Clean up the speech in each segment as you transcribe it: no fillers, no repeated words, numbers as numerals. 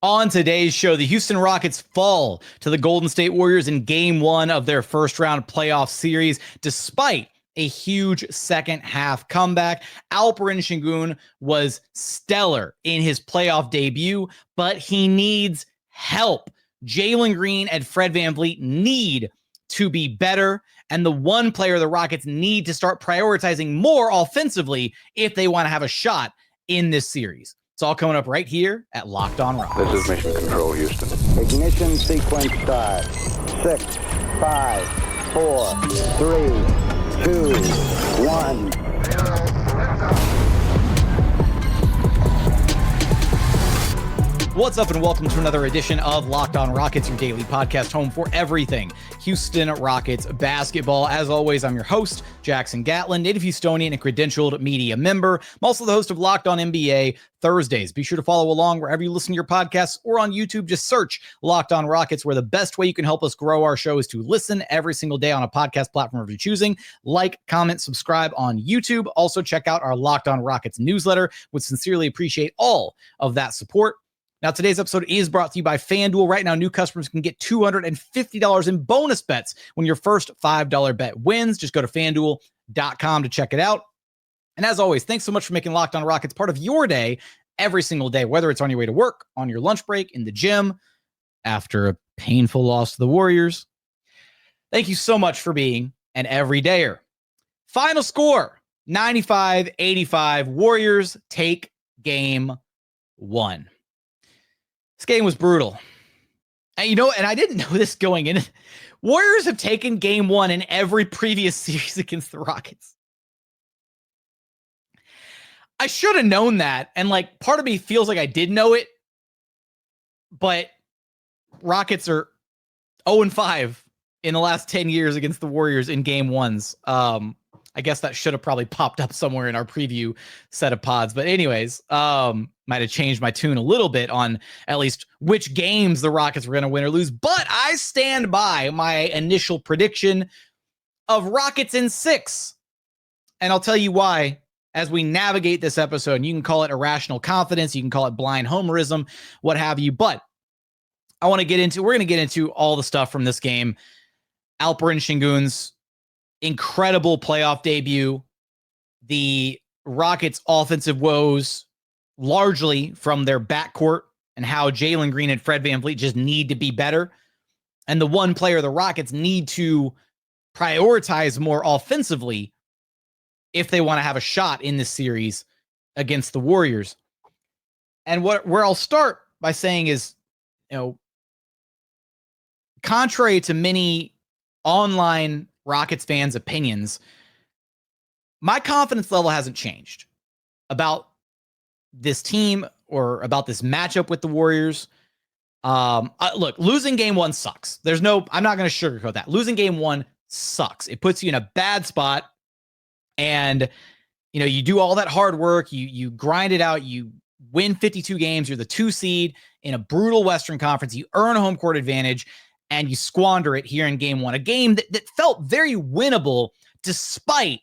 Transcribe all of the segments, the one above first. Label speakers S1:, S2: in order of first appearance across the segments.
S1: On today's show, the Houston Rockets fall to the Golden State Warriors in Game 1 of their first-round playoff series, despite a huge second-half comeback. Alperen Sengun was stellar in his playoff debut, but he needs help. Jalen Green and Fred VanVleet need to be better, and the one player the Rockets need to start prioritizing more offensively if they want to have a shot in this series. It's all coming up right here at Locked On Rockets.
S2: This is Mission Control, Houston.
S3: Ignition sequence start. 6, 5, 4, 3, 2, 1.
S1: What's up, and welcome to another edition of Locked On Rockets, your daily podcast home for everything Houston Rockets basketball. As always, I'm your host, Jackson Gatlin, native Houstonian and credentialed media member. I'm also the host of Locked On NBA Thursdays. Be sure to follow along wherever you listen to your podcasts or on YouTube. Just search Locked On Rockets, where the best way you can help us grow our show is to listen every single day on a podcast platform of your choosing. Like, comment, subscribe on YouTube. Also, check out our Locked On Rockets newsletter. Would sincerely appreciate all of that support. Now, today's episode is brought to you by FanDuel. Right now, new customers can get $250 in bonus bets when your first $5 bet wins. Just go to FanDuel.com to check it out. And as always, thanks so much for making Locked On Rockets part of your day every single day, whether it's on your way to work, on your lunch break, in the gym, after a painful loss to the Warriors. Thank you so much for being an everydayer. Final score, 95-85. Warriors take Game 1. This game was brutal. And I didn't know this going in. Warriors have taken Game 1 in every previous series against the Rockets. I should have known that. And part of me feels like I did know it. But Rockets are 0-5 in the last 10 years against the Warriors in Game 1s. I guess that should have probably popped up somewhere in our preview set of pods. But anyways, might have changed my tune a little bit on at least which games the Rockets were going to win or lose. But I stand by my initial prediction of Rockets in 6. And I'll tell you why as we navigate this episode. And you can call it irrational confidence. You can call it blind homerism, what have you. But we're going to get into all the stuff from this game. Alperen Sengun's incredible playoff debut, the Rockets' offensive woes, largely from their backcourt and how Jalen Green and Fred VanVleet just need to be better. And the one player the Rockets need to prioritize more offensively if they want to have a shot in this series against the Warriors. And where I'll start by saying is, contrary to many online Rockets fans' opinions, my confidence level hasn't changed about this team or about this matchup with the Warriors. Look, losing Game 1 sucks. I'm not going to sugarcoat that. Losing Game 1 sucks. It puts you in a bad spot. And, you do all that hard work. You grind it out. You win 52 games. You're the 2 seed in a brutal Western Conference. You earn a home court advantage. And you squander it here in Game 1, a game that felt very winnable despite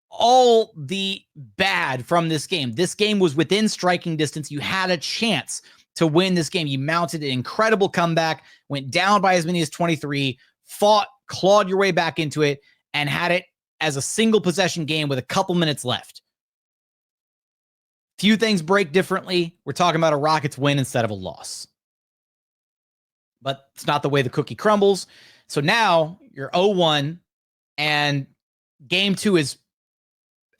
S1: all the bad from this game. This game was within striking distance. You had a chance to win this game. You mounted an incredible comeback, went down by as many as 23, fought, clawed your way back into it, and had it as a single possession game with a couple minutes left. Few things break differently. We're talking about a Rockets win instead of a loss. But it's not the way the cookie crumbles. So now you're 0-1, and Game 2 is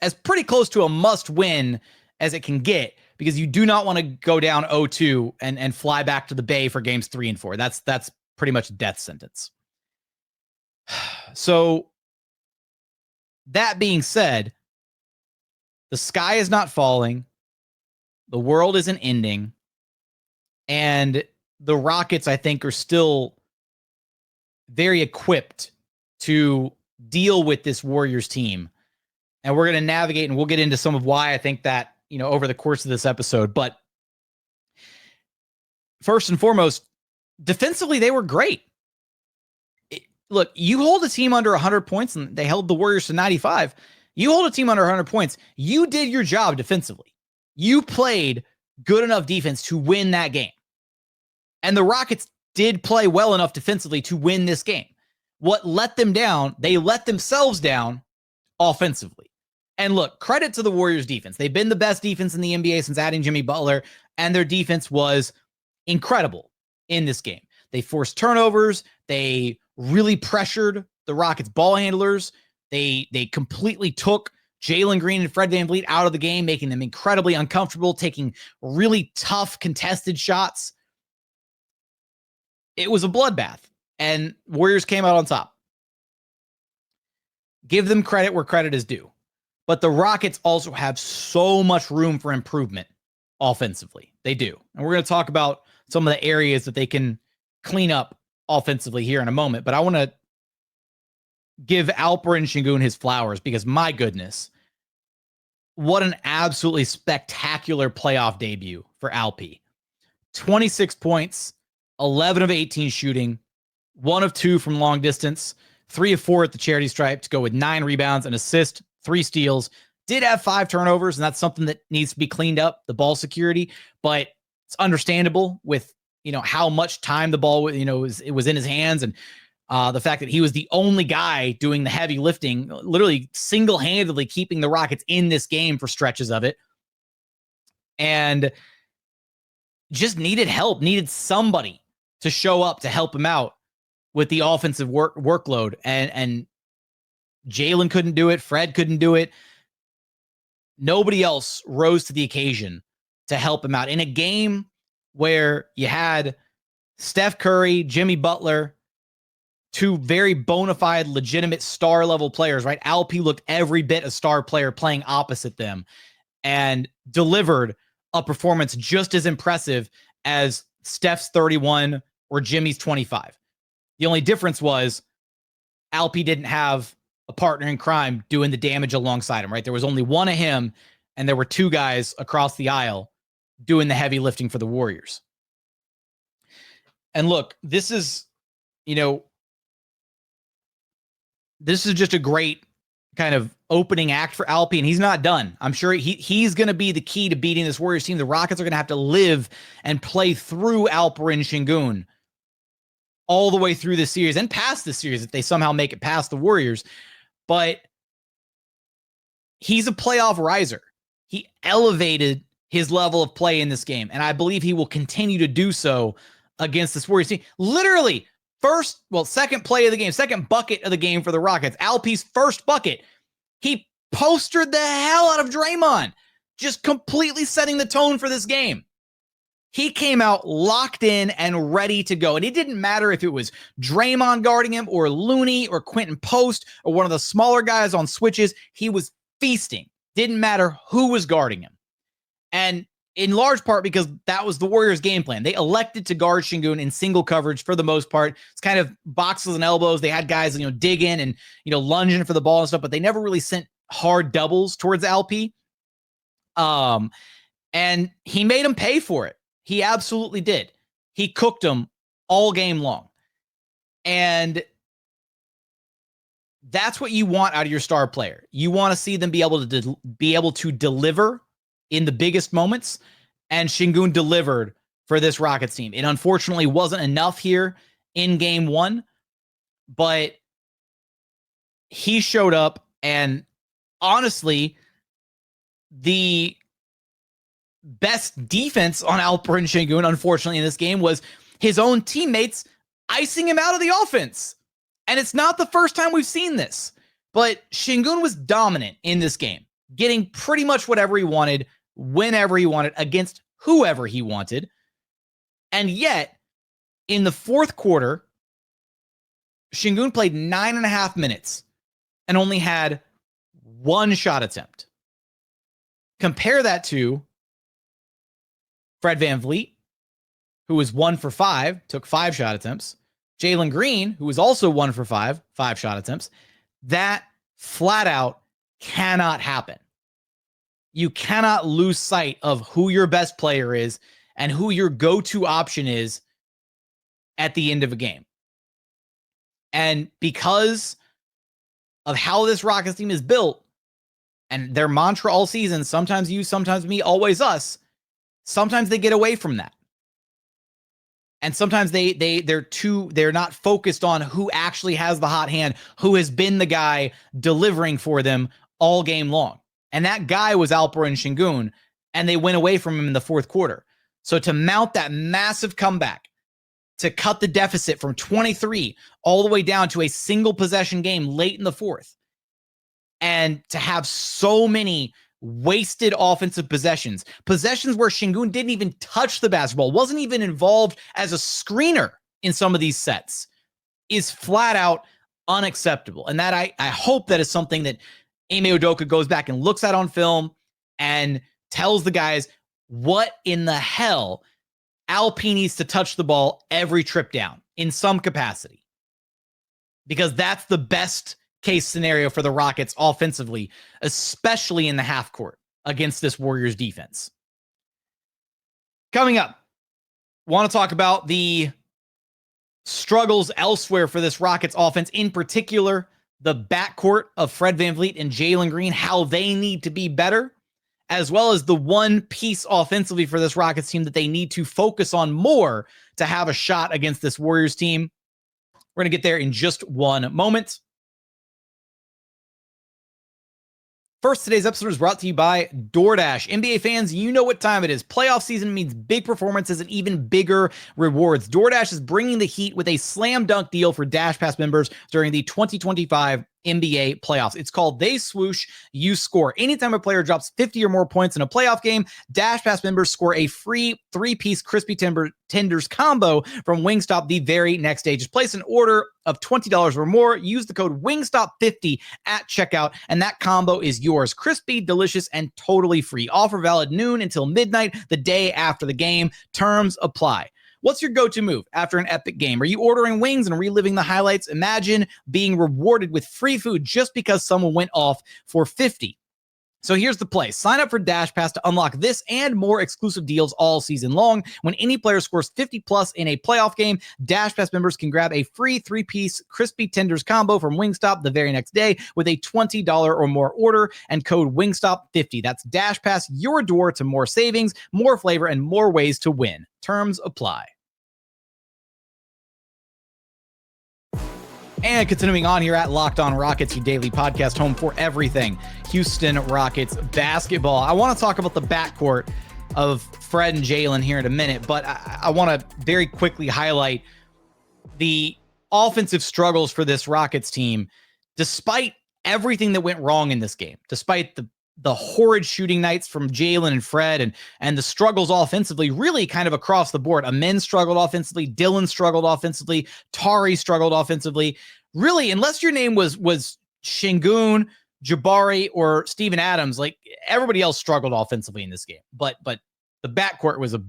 S1: as pretty close to a must-win as it can get, because you do not want to go down 0-2 and fly back to the Bay for Games 3 and 4. That's pretty much a death sentence. So that being said, the sky is not falling. The world isn't ending. And the Rockets, I think, are still very equipped to deal with this Warriors team. And we're going to navigate, and we'll get into some of why I think that, over the course of this episode. But first and foremost, defensively, they were great. Look, you hold a team under 100 points, and they held the Warriors to 95. You hold a team under 100 points. You did your job defensively. You played good enough defense to win that game. And the Rockets did play well enough defensively to win this game. What let them down, they let themselves down offensively. And look, credit to the Warriors defense. They've been the best defense in the NBA since adding Jimmy Butler, and their defense was incredible in this game. They forced turnovers. They really pressured the Rockets ball handlers. They completely took Jalen Green and Fred VanVleet out of the game, making them incredibly uncomfortable, taking really tough contested shots. It was a bloodbath, and Warriors came out on top. Give them credit where credit is due. But the Rockets also have so much room for improvement offensively. They do. And we're going to talk about some of the areas that they can clean up offensively here in a moment. But I want to give Alperen Sengun his flowers because, my goodness, what an absolutely spectacular playoff debut for Alp. 26 points, 11 of 18 shooting, 1 of 2 from long distance, 3 of 4 at the charity stripe to go with 9 rebounds, an assist, 3 steals. Did have 5 turnovers, and that's something that needs to be cleaned up, the ball security, but it's understandable with, how much time the ball, it was in his hands, and the fact that he was the only guy doing the heavy lifting, literally single-handedly keeping the Rockets in this game for stretches of it, and just needed help, needed somebody to show up to help him out with the offensive workload, and Jalen couldn't do it. Fred couldn't do it. Nobody else rose to the occasion to help him out in a game where you had Steph Curry, Jimmy Butler, 2 very bona fide, legitimate star level players, right? Alp looked every bit a star player playing opposite them and delivered a performance just as impressive as Steph's 31 or Jimmy's 25. The only difference was Alp didn't have a partner in crime doing the damage alongside him, right? There was only one of him, and there were 2 guys across the aisle doing the heavy lifting for the Warriors. And look, this is just a great kind of opening act for Alp, and he's not done. I'm sure he's going to be the key to beating this Warriors team. The Rockets are going to have to live and play through Alperen Sengun all the way through this series and past this series if they somehow make it past the Warriors. But he's a playoff riser. He elevated his level of play in this game, and I believe he will continue to do so against this Warriors team. Literally, second play of the game, second bucket of the game for the Rockets. Alp's first bucket, he postered the hell out of Draymond, just completely setting the tone for this game. He came out locked in and ready to go. And it didn't matter if it was Draymond guarding him or Looney or Quentin Post or one of the smaller guys on switches. He was feasting. Didn't matter who was guarding him. And in large part because that was the Warriors' game plan. They elected to guard Sengun in single coverage for the most part. It's kind of boxes and elbows. They had guys, digging and, lunging for the ball and stuff, but they never really sent hard doubles towards Alp. And he made him pay for it. He absolutely did. He cooked them all game long. And that's what you want out of your star player. You want to see them be able to deliver in the biggest moments, and Sengun delivered for this Rockets team. It unfortunately wasn't enough here in game 1, but he showed up, and honestly, the best defense on Alperen Sengun, unfortunately, in this game was his own teammates icing him out of the offense. And it's not the first time we've seen this, but Sengun was dominant in this game, getting pretty much whatever he wanted, whenever he wanted, against whoever he wanted. And yet, in the fourth quarter, Sengun played 9.5 minutes and only had 1 shot attempt. Compare that to Fred VanVleet, who was 1 for 5, took 5 shot attempts. Jalen Green, who was also 1 for 5 shot attempts. That flat out cannot happen. You cannot lose sight of who your best player is and who your go-to option is at the end of a game. And because of how this Rockets team is built, and their mantra all season, sometimes you, sometimes me, always us, sometimes they get away from that. And sometimes they're not focused on who actually has the hot hand, who has been the guy delivering for them all game long. And that guy was Alperen Sengun, and they went away from him in the fourth quarter. So to mount that massive comeback, to cut the deficit from 23 all the way down to a single possession game late in the fourth, and to have so many wasted offensive possessions where Sengun didn't even touch the basketball, wasn't even involved as a screener in some of these sets, is flat out unacceptable. And that I hope that is something that Ime Udoka goes back and looks at on film and tells the guys what in the hell Alp needs to touch the ball every trip down in some capacity, because that's the best case scenario for the Rockets offensively, especially in the half court against this Warriors defense. Coming up, want to talk about the struggles elsewhere for this Rockets offense, in particular, the backcourt of Fred VanVleet and Jalen Green, how they need to be better, as well as the one piece offensively for this Rockets team that they need to focus on more to have a shot against this Warriors team. We're going to get there in just one moment. First, today's episode is brought to you by DoorDash. NBA fans, you know what time it is. Playoff season means big performances and even bigger rewards. DoorDash is bringing the heat with a slam dunk deal for Dash Pass members during the 2025 NBA playoffs. It's called They Swoosh, You Score. Anytime a player drops 50 or more points in a playoff game, Dash Pass members score a free 3-piece crispy tenders combo from Wingstop the very next day. Just place an order of $20 or more. Use the code WINGSTOP50 at checkout, and that combo is yours. Crispy, delicious, and totally free. Offer valid noon until midnight the day after the game. Terms apply. What's your go-to move after an epic game? Are you ordering wings and reliving the highlights? Imagine being rewarded with free food just because someone went off for 50. So here's the play. Sign up for Dash Pass to unlock this and more exclusive deals all season long. When any player scores 50 plus in a playoff game, Dash Pass members can grab a free 3-piece crispy tenders combo from Wingstop the very next day with a $20 or more order and code WINGSTOP50. That's Dash Pass, your door to more savings, more flavor, and more ways to win. Terms apply. And continuing on here at Locked On Rockets, your daily podcast home for everything Houston Rockets basketball. I want to talk about the backcourt of Fred and Jalen here in a minute, but I want to very quickly highlight the offensive struggles for this Rockets team, despite everything that went wrong in this game, despite the horrid shooting nights from Jalen and Fred and the struggles offensively, really kind of across the board. Amen struggled offensively. Dillon struggled offensively. Tari struggled offensively. Really, unless your name was Sengun, Jabari, or Steven Adams, like everybody else struggled offensively in this game. But the backcourt was a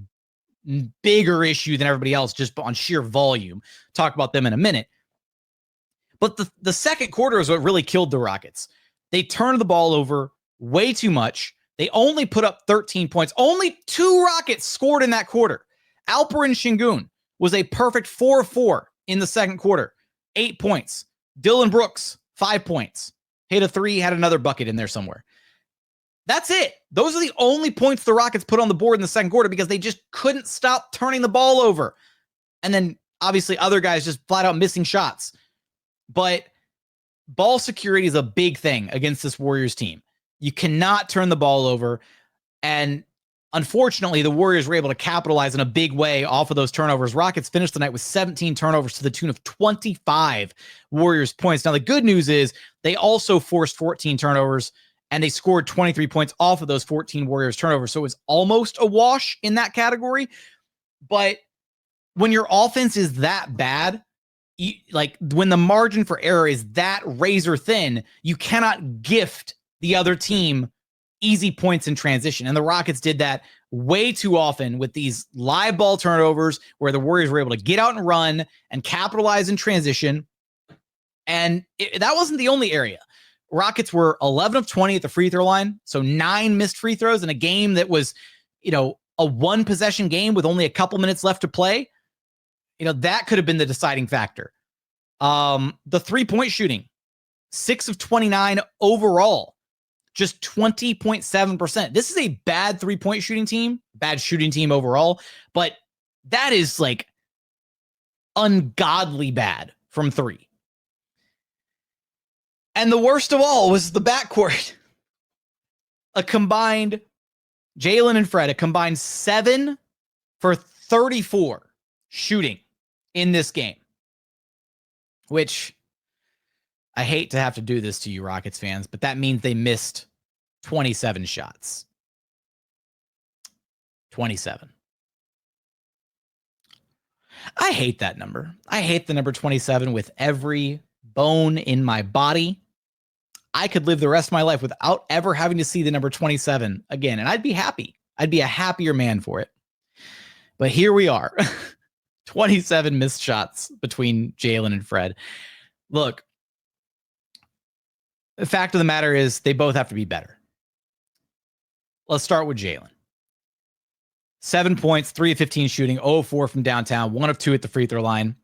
S1: bigger issue than everybody else just on sheer volume. Talk about them in a minute. But the second quarter is what really killed the Rockets. They turned the ball over way too much. They only put up 13 points. Only 2 Rockets scored in that quarter. Alperen Sengun was a perfect 4-4 in the second quarter. 8 points. Dillon Brooks, 5 points. Hit a 3, had another bucket in there somewhere. That's it. Those are the only points the Rockets put on the board in the second quarter because they just couldn't stop turning the ball over. And then obviously other guys just flat out missing shots. But ball security is a big thing against this Warriors team. You cannot turn the ball over. And unfortunately, the Warriors were able to capitalize in a big way off of those turnovers. Rockets finished the night with 17 turnovers to the tune of 25 Warriors points. Now, the good news is they also forced 14 turnovers, and they scored 23 points off of those 14 Warriors turnovers. So it was almost a wash in that category. But when your offense is that bad, when the margin for error is that razor thin, you cannot gift the other team easy points in transition. And the Rockets did that way too often with these live ball turnovers where the Warriors were able to get out and run and capitalize in transition. And that wasn't the only area. Rockets were 11 of 20 at the free throw line. So 9 missed free throws in a game that was, a 1 possession game with only a couple minutes left to play. That could have been the deciding factor. The 3-point shooting, 6 of 29 overall. just 20.7%. This is a bad three-point shooting team, bad shooting team overall, but that is like ungodly bad from three. And the worst of all was the backcourt. A combined, Jalen and Fred, a combined 7 for 34 shooting in this game, which I hate to have to do this to you Rockets fans, but that means they missed 27 shots. 27. I hate that number. I hate the number 27 with every bone in my body. I could live the rest of my life without ever having to see the number 27 again, and I'd be happy. I'd be a happier man for it. But here we are. 27 missed shots between Jalen and Fred. Look, the fact of the matter is they both have to be better. Let's start with Jalen. 7 points, 3 of 15 shooting, 0 of 4 from downtown, 1 of 2 at the free throw line,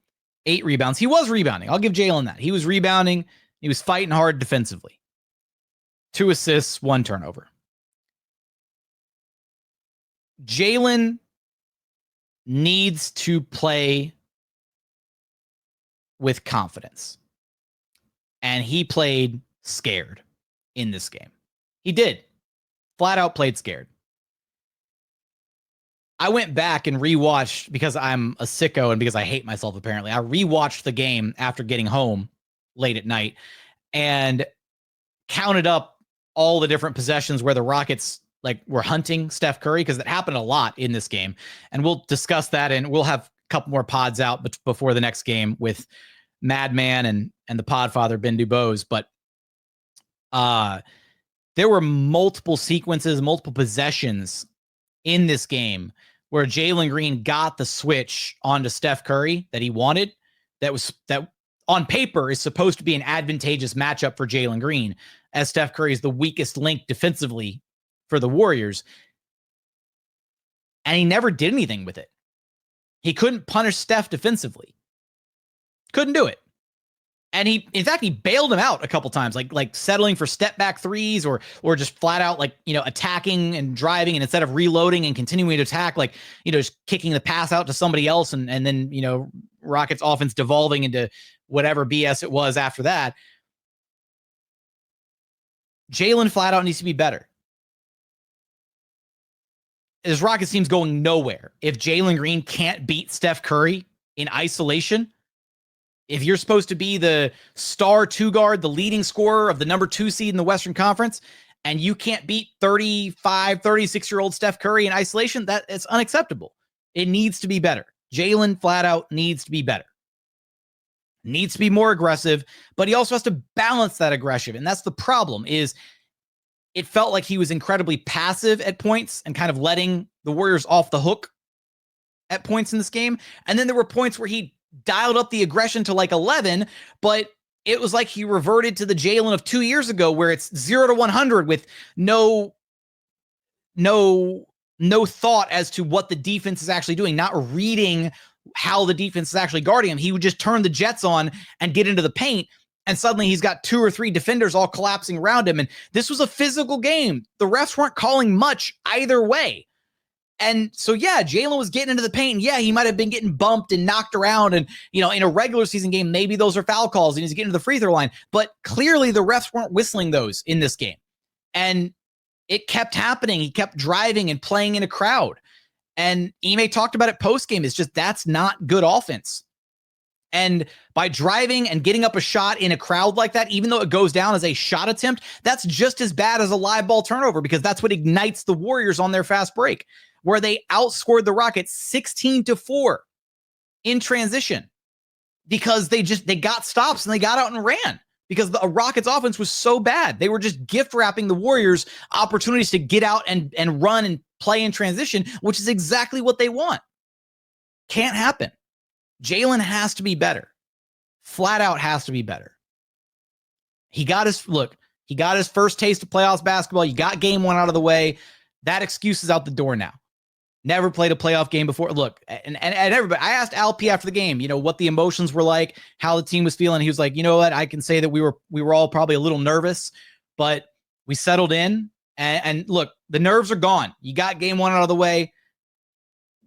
S1: 8 rebounds. He was rebounding. I'll give Jalen that. He was rebounding. He was fighting hard defensively. 2 assists, 1 turnover. Jalen needs to play with confidence. And he played scared in this game. He did. Flat out played scared. I went back and rewatched, because I'm a sicko and because I hate myself apparently. I rewatched the game after getting home late at night and counted up all the different possessions where the Rockets were hunting Steph Curry, because that happened a lot in this game. And we'll discuss that, and we'll have a couple more pods out before the next game with Madman and the Podfather Ben Dubose. But there were multiple sequences, multiple possessions in this game where Jalen Green got the switch onto Steph Curry that he wanted. That on paper is supposed to be an advantageous matchup for Jalen Green, as Steph Curry is the weakest link defensively for the Warriors. And he never did anything with it. He couldn't punish Steph defensively. Couldn't do it. And in fact, he bailed him out a couple times, like settling for step back threes or just flat out attacking and driving, and instead of reloading and continuing to attack, just kicking the pass out to somebody else, and then Rockets offense devolving into whatever BS it was after that. Jalen flat out needs to be better. This Rockets team's going nowhere if Jalen Green can't beat Steph Curry in isolation. If you're supposed to be the star 2 guard, the leading scorer of the number 2 seed in the Western Conference, and you can't beat 35, 36-year-old Steph Curry in isolation, it's unacceptable. It needs to be better. Jalen flat out needs to be better. Needs to be more aggressive, but he also has to balance that aggression. And that's the problem, is it felt like he was incredibly passive at points and kind of letting the Warriors off the hook at points in this game. And then there were points where he dialed up the aggression to 11, but it was like he reverted to the Jalen of 2 years ago, where it's 0 to 100 with no thought as to what the defense is actually doing, not reading how the defense is actually guarding him. He would just turn the jets on and get into the paint, and suddenly he's got 2 or 3 defenders all collapsing around him. And this was a physical game. The refs weren't calling much either way. And so, yeah, Jalen was getting into the paint. And yeah, he might have been getting bumped and knocked around. And, in a regular season game, maybe those are foul calls and he's getting to the free throw line. But clearly the refs weren't whistling those in this game. And it kept happening. He kept driving and playing in a crowd. And Ime talked about it post-game. It's just, that's not good offense. And by driving and getting up a shot in a crowd like that, even though it goes down as a shot attempt, that's just as bad as a live ball turnover, because that's what ignites the Warriors on their fast break, where they outscored the Rockets 16-4 in transition because they got stops and they got out and ran because the Rockets offense was so bad. They were just gift wrapping the Warriors opportunities to get out and run and play in transition, which is exactly what they want. Can't happen. Jalen has to be better. Flat out has to be better. He got his first taste of playoffs basketball. You got game 1 out of the way. That excuse is out the door now. Never played a playoff game before. Look, and everybody, I asked Alp after the game, what the emotions were like, how the team was feeling. He was like, you know what? I can say that we were all probably a little nervous, but We settled in, and look, the nerves are gone. You got game one out of the way.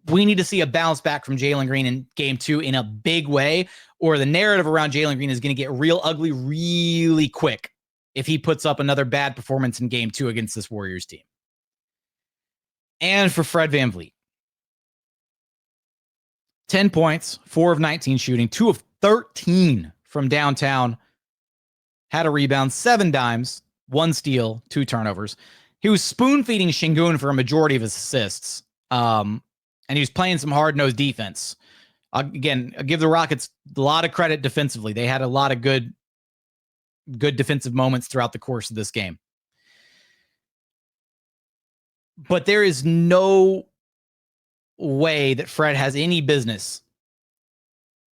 S1: We need to see a bounce back from Jalen Green in game two in a big way, or the narrative around Jalen Green is going to get real ugly really quick if he puts up another bad performance in game two against this Warriors team. And for Fred VanVleet, 10 points, 4 of 19 shooting, 2 of 13 from downtown, had a rebound, 7 dimes, 1 steal, 2 turnovers. He was spoon-feeding Sengun for a majority of his assists. And he was playing some hard-nosed defense. Again, I give the Rockets a lot of credit defensively. They had a lot of good defensive moments throughout the course of this game. But there is no way that Fred has any business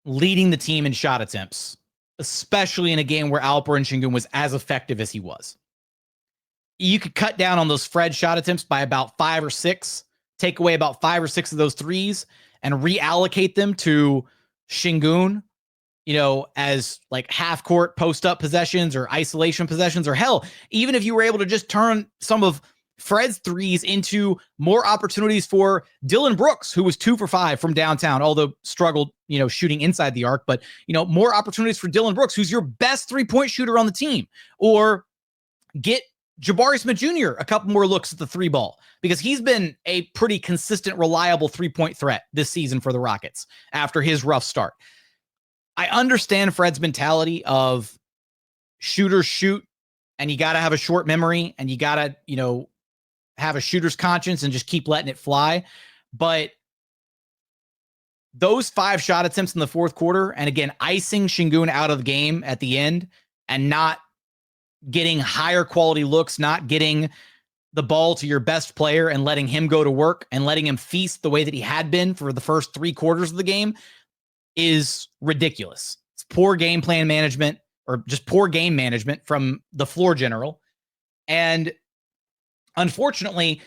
S1: leading the team in shot attempts, especially in a game where Alperen Sengun was as effective as he was. You could cut down on those Fred shot attempts by about 5 or 6, take away about 5 or 6 of those threes and reallocate them to Sengun, as like half court post up possessions or isolation possessions, or hell, even if you were able to just turn some of Fred's threes into more opportunities for Dillon Brooks, who was 2 for 5 from downtown, although struggled, shooting inside the arc, but more opportunities for Dillon Brooks, who's your best 3-point shooter on the team, or get Jabari Smith Jr. a couple more looks at the 3 ball, because he's been a pretty consistent, reliable 3-point threat this season for the Rockets after his rough start. I understand Fred's mentality of shooters shoot, and you got to have a short memory, and you got to, have a shooter's conscience and just keep letting it fly. But those 5 shot attempts in the fourth quarter, and again, icing Sengun out of the game at the end and not getting higher quality looks, not getting the ball to your best player and letting him go to work and letting him feast the way that he had been for the first 3 quarters of the game is ridiculous. It's poor game plan management, or just poor game management from the floor general. And unfortunately,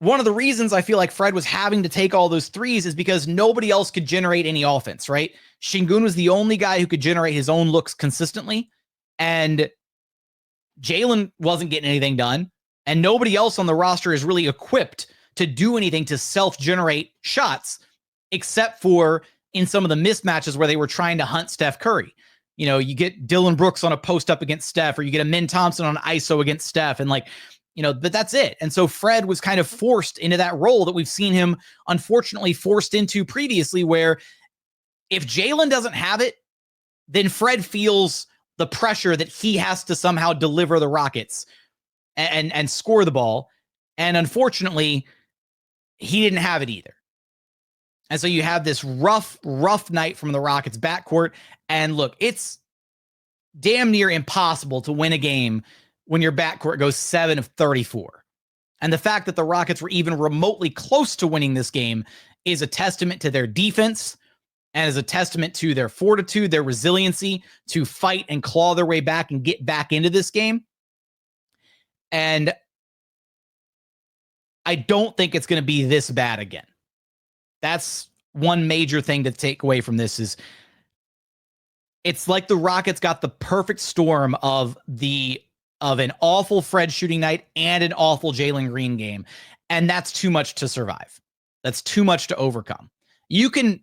S1: one of the reasons I feel like Fred was having to take all those threes is because nobody else could generate any offense, right? Sengun was the only guy who could generate his own looks consistently, and Jalen wasn't getting anything done, and nobody else on the roster is really equipped to do anything to self-generate shots, except for in some of the mismatches where they were trying to hunt Steph Curry. You get Dillon Brooks on a post up against Steph, or you get a Min Thompson on ISO against Steph, and but that's it. And so Fred was kind of forced into that role that we've seen him unfortunately forced into previously, where if Jalen doesn't have it, then Fred feels the pressure that he has to somehow deliver the Rockets and score the ball. And unfortunately, he didn't have it either. And so you have this rough night from the Rockets backcourt. And look, it's damn near impossible to win a game when your backcourt goes 7 of 34. And the fact that the Rockets were even remotely close to winning this game is a testament to their defense, and is a testament to their fortitude, their resiliency to fight and claw their way back and get back into this game. And I don't think it's going to be this bad again. That's one major thing to take away from this. Is it's like the Rockets got the perfect storm of an awful Fred shooting night and an awful Jalen Green game. And that's too much to survive. That's too much to overcome. You can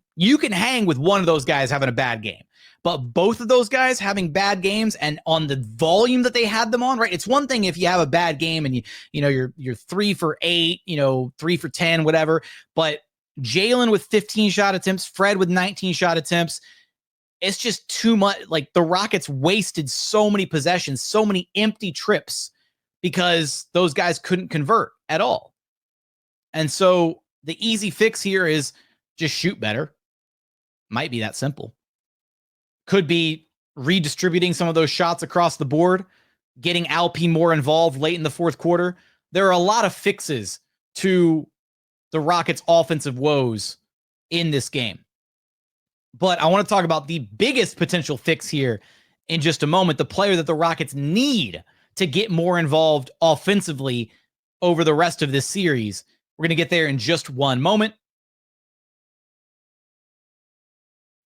S1: hang with one of those guys having a bad game, but both of those guys having bad games and on the volume that they had them on, right? It's one thing if you have a bad game and you're 3 for 8, 3 for 10, whatever, but Jalen with 15 shot attempts, Fred with 19 shot attempts, it's just too much. Like, the Rockets wasted so many possessions, so many empty trips, because those guys couldn't convert at all. And so the easy fix here is just shoot better. Might be that simple. Could be redistributing some of those shots across the board, getting Alp more involved late in the fourth quarter. There are a lot of fixes to the Rockets' offensive woes in this game. But I want to talk about the biggest potential fix here in just a moment, the player that the Rockets need to get more involved offensively over the rest of this series. We're going to get there in just one moment.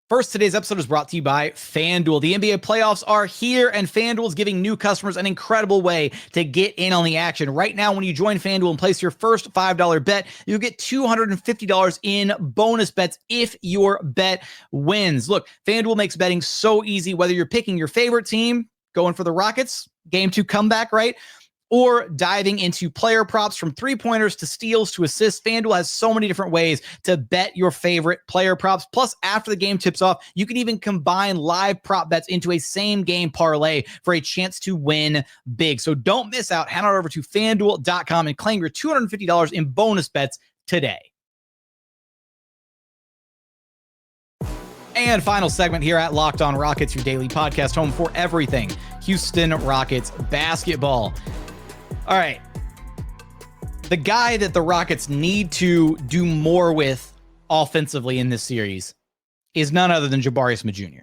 S1: First, today's episode is brought to you by FanDuel. The NBA playoffs are here, and FanDuel is giving new customers an incredible way to get in on the action. Right now, when you join FanDuel and place your first $5 bet, you'll get $250 in bonus bets if your bet wins. Look, FanDuel makes betting so easy, whether you're picking your favorite team, going for the Rockets, game 2 comeback, right? Or diving into player props from three-pointers to steals to assists. FanDuel has so many different ways to bet your favorite player props. Plus, after the game tips off, you can even combine live prop bets into a same-game parlay for a chance to win big. So don't miss out. Head on over to FanDuel.com and claim your $250 in bonus bets today. And final segment here at Locked On Rockets, your daily podcast home for everything Houston Rockets basketball. All right. The guy that the Rockets need to do more with offensively in this series is none other than Jabari Smith Jr.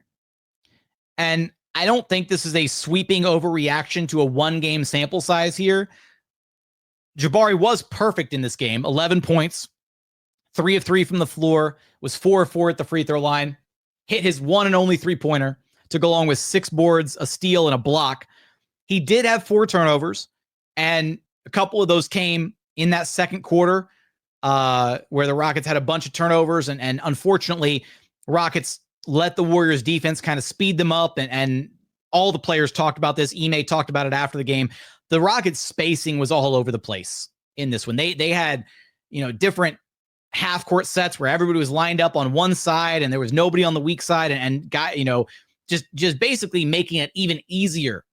S1: And I don't think this is a sweeping overreaction to a one-game sample size here. Jabari was perfect in this game. 11 points, 3 of 3 from the floor, was 4 of 4 at the free throw line, hit his one and only three-pointer to go along with 6 boards, a steal, and a block. He did have 4 turnovers. And a couple of those came in that second quarter where the Rockets had a bunch of turnovers. And unfortunately, Rockets let the Warriors defense kind of speed them up. And all the players talked about this. Ime talked about it after the game. The Rockets spacing was all over the place in this one. They had, different half court sets where everybody was lined up on one side and there was nobody on the weak side and got, just basically making it even easier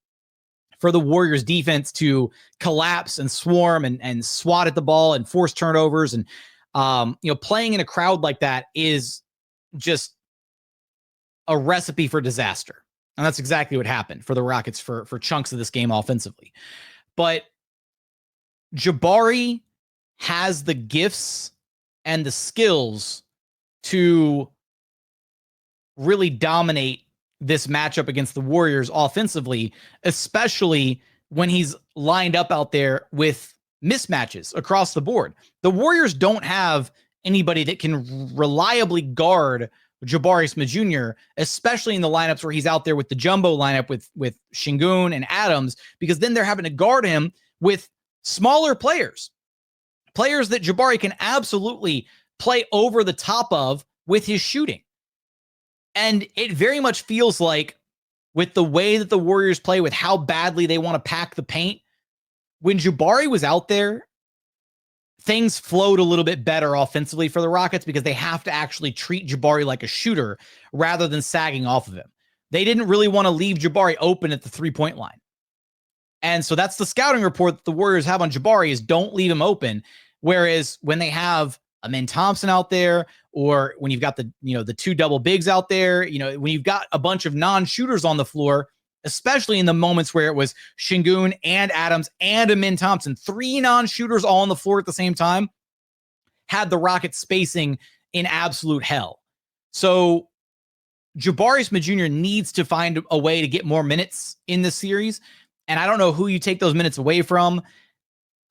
S1: for the Warriors defense to collapse and swarm and swat at the ball and force turnovers. And, playing in a crowd like that is just a recipe for disaster. And that's exactly what happened for the Rockets for chunks of this game offensively. But Jabari has the gifts and the skills to really dominate this matchup against the Warriors offensively, especially when he's lined up out there with mismatches across the board. The Warriors don't have anybody that can reliably guard Jabari Smith Jr., especially in the lineups where he's out there with the jumbo lineup with Sengun and Adams, because then they're having to guard him with smaller players that Jabari can absolutely play over the top of with his shooting. And it very much feels like with the way that the Warriors play, with how badly they want to pack the paint, when Jabari was out there, things flowed a little bit better offensively for the Rockets because they have to actually treat Jabari like a shooter rather than sagging off of him. They didn't really want to leave Jabari open at the three-point line. And so that's the scouting report that the Warriors have on Jabari is don't leave him open. Whereas when they have Amen Thompson out there, or when you've got the 2 double bigs out there, when you've got a bunch of non-shooters on the floor, especially in the moments where it was Sengun and Adams and Amen Thompson, 3 non-shooters all on the floor at the same time, had the Rockets spacing in absolute hell. So Jabari Smith Jr. needs to find a way to get more minutes in this series. And I don't know who you take those minutes away from.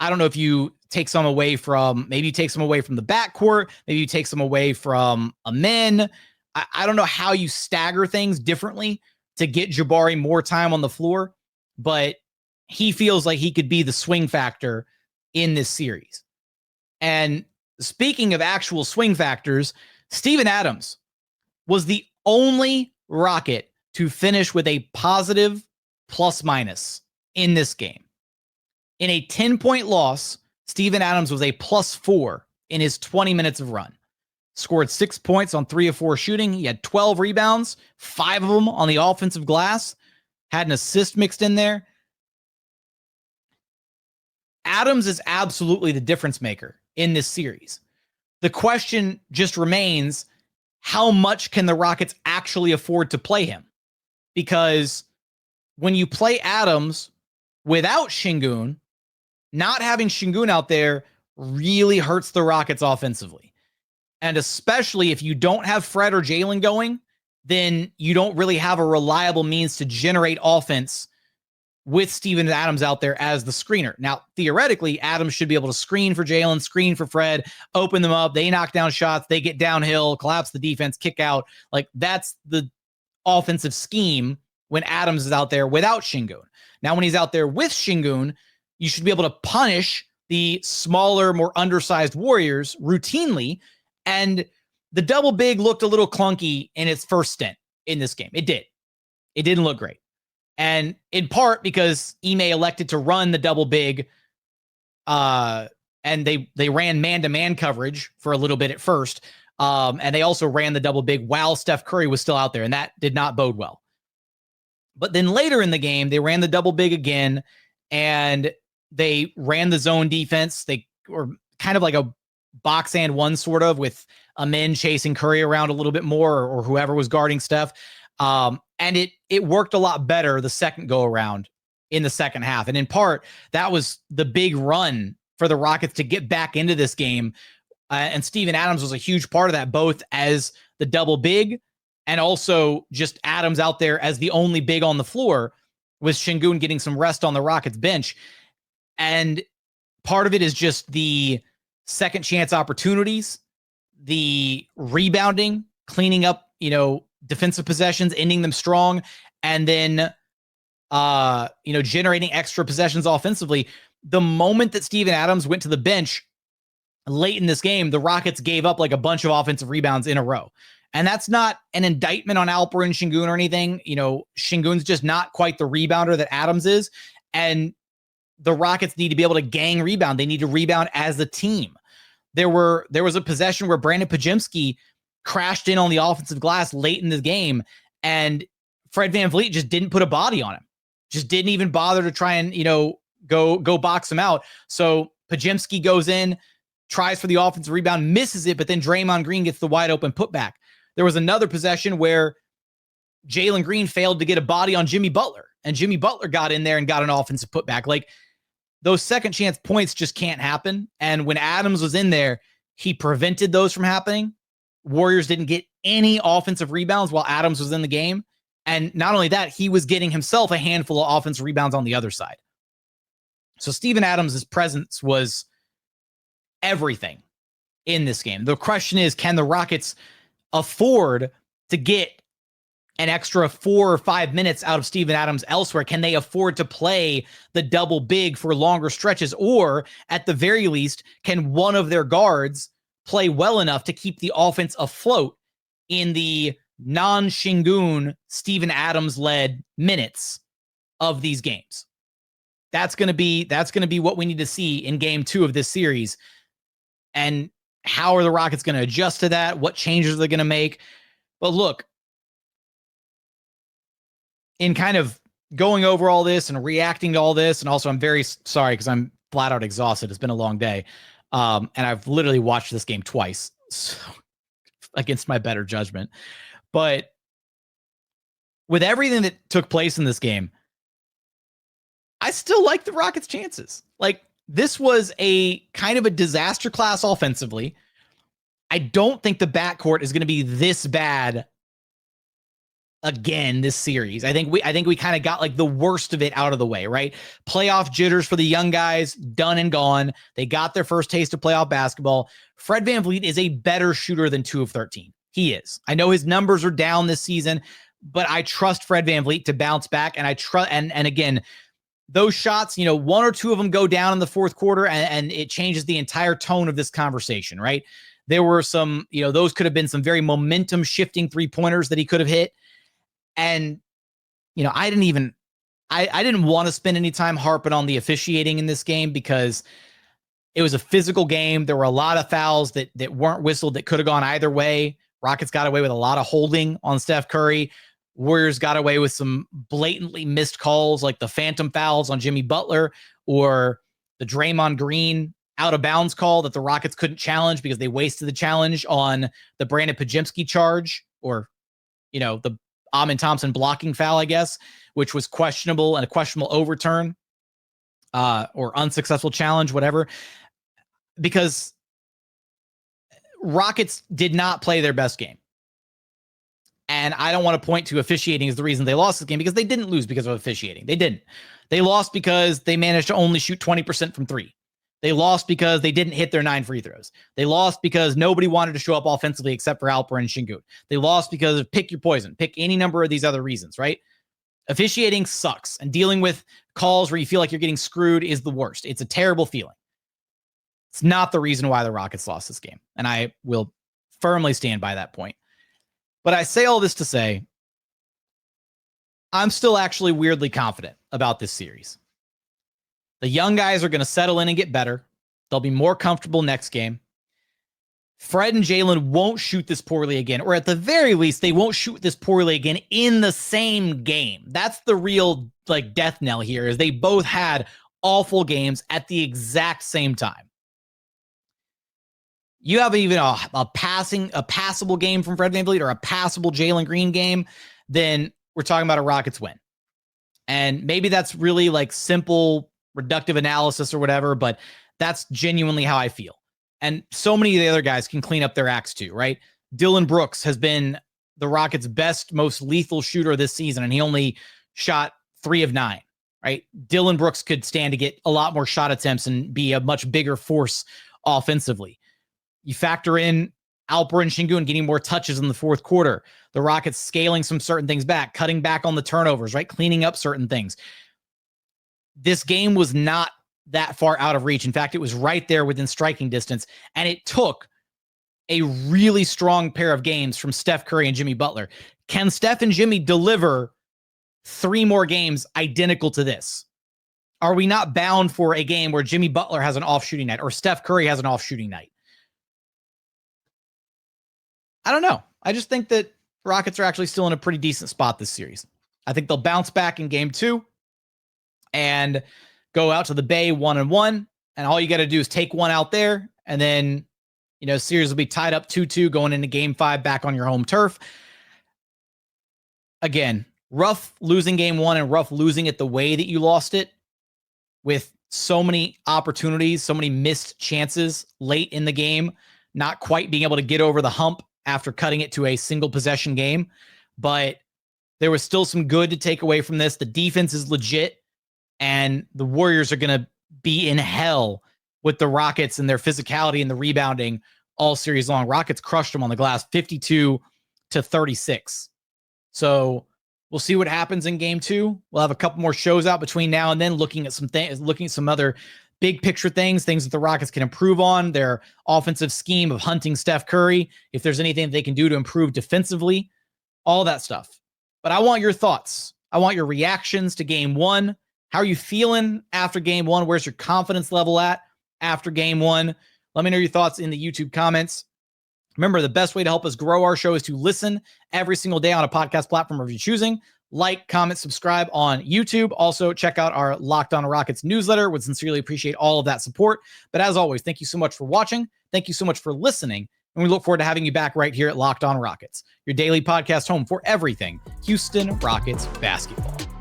S1: I don't know if you take some away from, maybe you take some away from the backcourt. Maybe you take some away from Amen. I don't know how you stagger things differently to get Jabari more time on the floor, but he feels like he could be the swing factor in this series. And speaking of actual swing factors, Steven Adams was the only Rocket to finish with a positive plus-minus in this game. In a 10-point loss, Steven Adams was a +4 in his 20 minutes of run. Scored 6 points on 3 of 4 shooting. He had 12 rebounds, 5 of them on the offensive glass. Had an assist mixed in there. Adams is absolutely the difference maker in this series. The question just remains, how much can the Rockets actually afford to play him? Because when you play Adams without Sengun, not having Sengun out there really hurts the Rockets offensively. And especially if you don't have Fred or Jalen going, then you don't really have a reliable means to generate offense with Steven Adams out there as the screener. Now, theoretically, Adams should be able to screen for Jalen, screen for Fred, open them up. They knock down shots. They get downhill, collapse the defense, kick out. Like, that's the offensive scheme when Adams is out there without Sengun. Now, when he's out there with Sengun, you should be able to punish the smaller, more undersized Warriors routinely. And the double big looked a little clunky in its first stint in this game. It did. It didn't look great. And in part because Ime elected to run the double big, and they ran man-to-man coverage for a little bit at first. And they also ran the double big while Steph Curry was still out there, and that did not bode well. But then later in the game, they ran the double big again, and they ran the zone defense. They were kind of like a box and one sort of, with Amin chasing Curry around a little bit more, or whoever was guarding Steph. And it worked a lot better the second go around in the second half. And in part, that was the big run for the Rockets to get back into this game. And Steven Adams was a huge part of that, both as the double big and also just Adams out there as the only big on the floor, with Sengun getting some rest on the Rockets bench. And part of it is just the second chance opportunities, the rebounding, cleaning up, defensive possessions, ending them strong, and then, generating extra possessions offensively. The moment that Steven Adams went to the bench late in this game, the Rockets gave up like a bunch of offensive rebounds in a row. And that's not an indictment on Alperen Sengun or anything. Shingun's just not quite the rebounder that Adams is. And the Rockets need to be able to gang rebound. They need to rebound as a team. There was a possession where Brandon Pajemski crashed in on the offensive glass late in the game, and Fred VanVleet just didn't put a body on him. Just didn't even bother to try and, go box him out. So Pajemski goes in, tries for the offensive rebound, misses it, but then Draymond Green gets the wide open putback. There was another possession where Jalen Green failed to get a body on Jimmy Butler, and Jimmy Butler got in there and got an offensive putback. Like, those second chance points just can't happen. And when Adams was in there, he prevented those from happening. Warriors didn't get any offensive rebounds while Adams was in the game. And not only that, he was getting himself a handful of offensive rebounds on the other side. So Steven Adams' presence was everything in this game. The question is, can the Rockets afford to get an extra 4 or 5 minutes out of Steven Adams elsewhere? Can they afford to play the double big for longer stretches? Or at the very least, can one of their guards play well enough to keep the offense afloat in the non-Sengun, Steven Adams-led minutes of these games? That's going to be what we need to see in game 2 of this series. And how are the Rockets going to adjust to that? What changes are they going to make? But look, in kind of going over all this and reacting to all this, and also I'm very sorry because I'm flat out exhausted. It's been a long day. And I've literally watched this game twice, so, against my better judgment. But with everything that took place in this game, I still like the Rockets' chances. Like, this was a kind of a disaster class offensively. I don't think the backcourt is going to be this bad again this series. I think we kind of got like the worst of it out of the way, right? Playoff jitters for the young guys, done and gone. They got their first taste of playoff basketball. Fred VanVleet is a better shooter than 2 of 13. He is. I know his numbers are down this season, but I trust Fred VanVleet to bounce back. And I trust, and again, those shots, 1 or 2 of them go down in the fourth quarter, and it changes the entire tone of this conversation, right? There were some, those could have been some very momentum shifting 3-pointers that he could have hit. And, I didn't want to spend any time harping on the officiating in this game because it was a physical game. There were a lot of fouls that weren't whistled that could have gone either way. Rockets got away with a lot of holding on Steph Curry. Warriors got away with some blatantly missed calls, like the phantom fouls on Jimmy Butler, or the Draymond Green out of bounds call that the Rockets couldn't challenge because they wasted the challenge on the Brandon Pajemski charge, or, the Amin Thompson blocking foul, I guess, which was questionable, and a questionable overturn, or unsuccessful challenge, whatever, because Rockets did not play their best game. And I don't want to point to officiating as the reason they lost this game, because they didn't lose because of officiating. They didn't. They lost because they managed to only shoot 20% from three. They lost because they didn't hit their 9 free throws. They lost because nobody wanted to show up offensively except for Alperen Sengun. They lost because of pick your poison. Pick any number of these other reasons, right? Officiating sucks, and dealing with calls where you feel like you're getting screwed is the worst. It's a terrible feeling. It's not the reason why the Rockets lost this game, and I will firmly stand by that point. But I say all this to say, I'm still actually weirdly confident about this series. The young guys are going to settle in and get better. They'll be more comfortable next game. Fred and Jalen won't shoot this poorly again, or at the very least, they won't shoot this poorly again in the same game. That's the real death knell here, is they both had awful games at the exact same time. You have even a passable game from Fred VanVleet or a passable Jalen Green game, then we're talking about a Rockets win. And maybe that's really simple reductive analysis or whatever, but that's genuinely how I feel. And so many of the other guys can clean up their acts too, right? Dillon Brooks has been the Rockets' best, most lethal shooter this season, and he only shot 3 of 9, right? Dillon Brooks could stand to get a lot more shot attempts and be a much bigger force offensively. You factor in Alperen Sengun getting more touches in the fourth quarter, the Rockets scaling some certain things back, cutting back on the turnovers, right? Cleaning up certain things. This game was not that far out of reach. In fact, it was right there within striking distance, and it took a really strong pair of games from Steph Curry and Jimmy Butler. Can Steph and Jimmy deliver 3 more games identical to this? Are we not bound for a game where Jimmy Butler has an off shooting night or Steph Curry has an off shooting night? I don't know. I just think that Rockets are actually still in a pretty decent spot this series. I think they'll bounce back in game 2 and go out to the Bay 1-1. And all you got to do is take one out there. And then, series will be tied up 2-2 going into game 5 back on your home turf. Again, rough losing game 1 and rough losing it the way that you lost it, with so many opportunities, so many missed chances late in the game, not quite being able to get over the hump after cutting it to a single possession game. But there was still some good to take away from this. The defense is legit, and the Warriors are going to be in hell with the Rockets and their physicality and the rebounding all series long. Rockets crushed them on the glass 52-36. So we'll see what happens in game 2. We'll have a couple more shows out between now and then, looking at some things, looking at some other big picture things that the Rockets can improve on, their offensive scheme of hunting Steph Curry, if there's anything that they can do to improve defensively, all that stuff. But I want your thoughts. I want your reactions to game 1. How are you feeling after game 1? Where's your confidence level at after game 1? Let me know your thoughts in the YouTube comments. Remember, the best way to help us grow our show is to listen every single day on a podcast platform of your choosing. Like, comment, subscribe on YouTube. Also, check out our Locked On Rockets newsletter. Would sincerely appreciate all of that support. But as always, thank you so much for watching. Thank you so much for listening. And we look forward to having you back right here at Locked On Rockets, your daily podcast home for everything Houston Rockets basketball.